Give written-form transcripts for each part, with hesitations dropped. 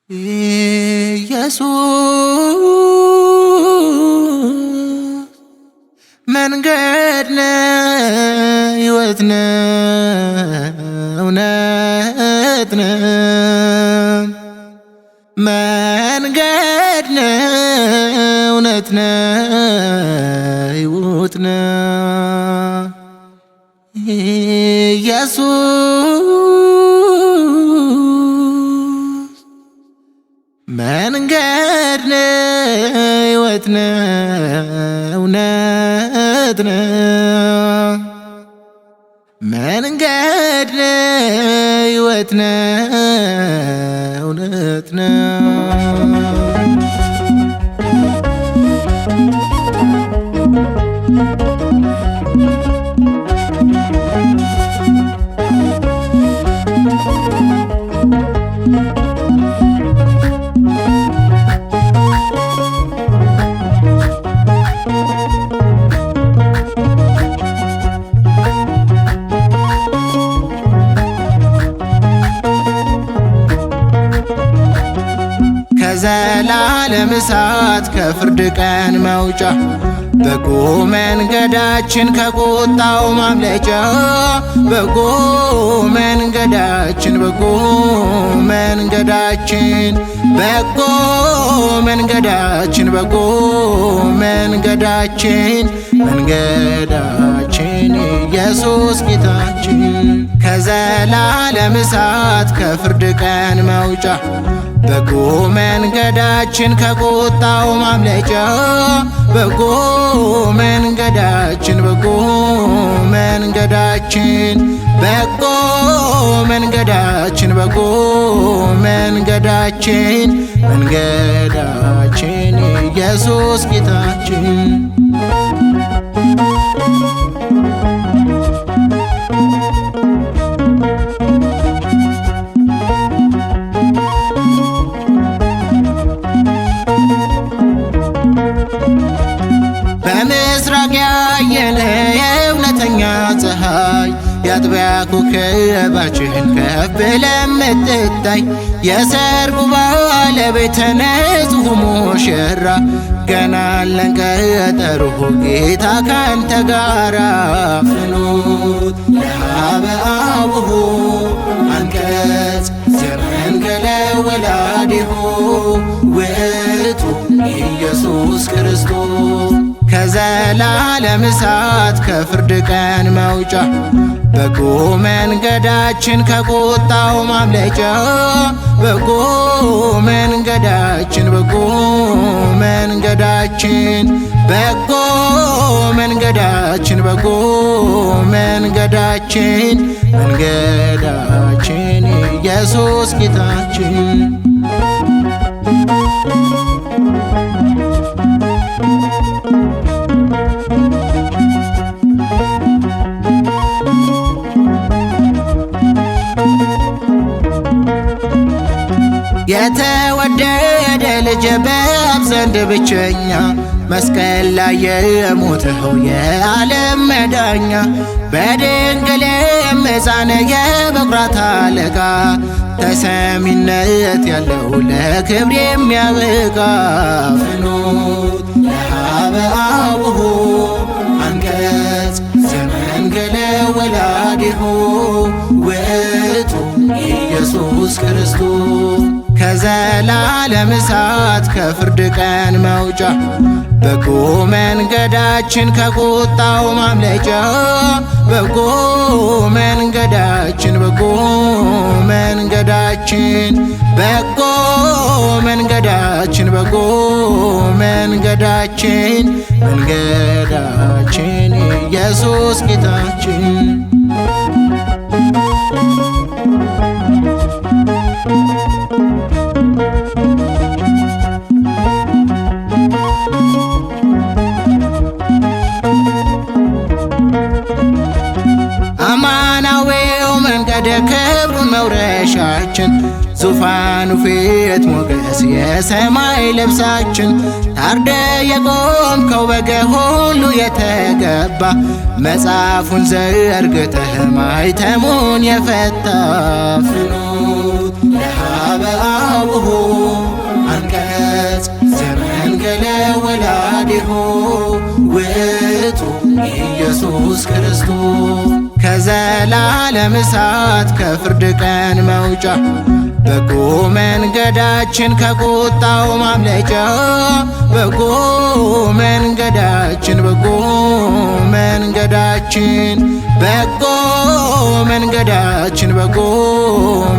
ኢየሱስ መንገድ ነው፣ ሕይወት ነው፣ እውነት ነው። መንገድ ነው፣ እውነት ነው፣ ሕይወት ነው። ኢየሱስ መንገድ ነው፣ ሕይወት ነው፣ እውነት ነው። መንገድ ነው፣ ሕይወት ነው፣ እውነት ነው። ከዘላለም እሳት ከፍርድ ቀን መውጫ በጎ መንገዳችን ከቁጣው ማምለጫ በጎ መንገዳችን በጎ መንገዳችን በጎ መንገዳችን በጎ መንገዳችን መንገዳችን ኢየሱስ ጌታችን ከዘላለም እሳት ከፍርድ ቀን መውጫ በጎ መንገዳችን ከቁጣው ማምለጫ በጎ መንገዳችን በጎ መንገዳችን በጎ መንገዳችን በጎ መንገዳችን መንገዳችን ኢየሱስ ጌታችን በምስራቅ ያየነ የእውነተኛ ፀሐይ የአጥቢያ ኮከባችን ከፍ ለምትታይ የሰርጉ ባለቤት ንጹሕ ሙሽራ ገና አለን ቀጠሮ ጌታ ካንተ ጋራ ፍኖት ለኀበ አቡሁ አንቀጽ ዘመንገለ ወላዲሁ ውእቱ ኢየሱስ ክርስቶስ ከዘላለም እሳት ከፍርድ ቀን መውጫ በጎ መንገዳችን ከቁጣው ማምለጫ በጎ መንገዳችን በጎ መንገዳችን በጎ መንገዳችን በጎ መንገዳችን መንገዳችን ኢየሱስ ጌታችን የተወደደ ልጅ በአብ ዘንድ ብቸኛ መስቀል ላይ የሞተው የዓለም መዳኛ በድንግል ሕፃን የበኩራት አለቃ ተሰሚነት ያለው ለክብር የሚያበቃ ፍኖት ለኀበ አቡሁ አንቀጽ ዘመንገለ ወላዲሁ ውእቱ ኢየሱስ ክርስቶስ ከዘላለም እሳት ከፍርድ ቀን መውጫ በጎ መንገዳችን ከቁጣው ማምለጫ በጎ መንገዳችን በጎ መንገዳችን በጎ መንገዳችን በጎ መንገዳችን መንገዳችን ኢየሱስ ጌታችን አማናዊው መንገድ ክብሩን መውረሻችን ዙፋኑ ፊት ሞገስ የሰማይ ልብሳችን ታርደ የቆምከው በግ ሁሉ የተገባ መጽሐፉን ዘርግተህ ማኅተሙን የፈታ ፍኖት ለኀበ አቡሁ ኢየሱስ ክርስቶስ። ከዘላለም እሳት ከፍርድ ቀን መውጫ በጎ መንገዳችን ከቁጣው ማምለጫ በጎ መንገዳችን በጎ መንገዳችን በጎ መንገዳችን በጎ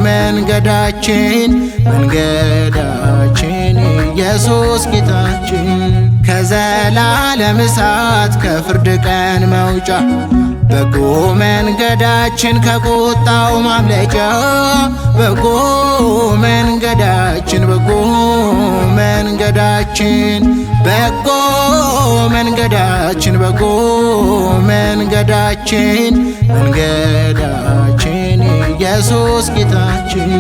መንገዳችን መንገዳችን ኢየሱስ ጌታችን። ከዘላለም እሳት ከፍርድ ቀን መውጫ በጎ መንገዳችን ከቁጣው ማምለጫ በጎ መንገዳችን በጎ መንገዳችን በጎ መንገዳችን በጎ መንገዳችን መንገዳችን ኢየሱስ ጌታችን።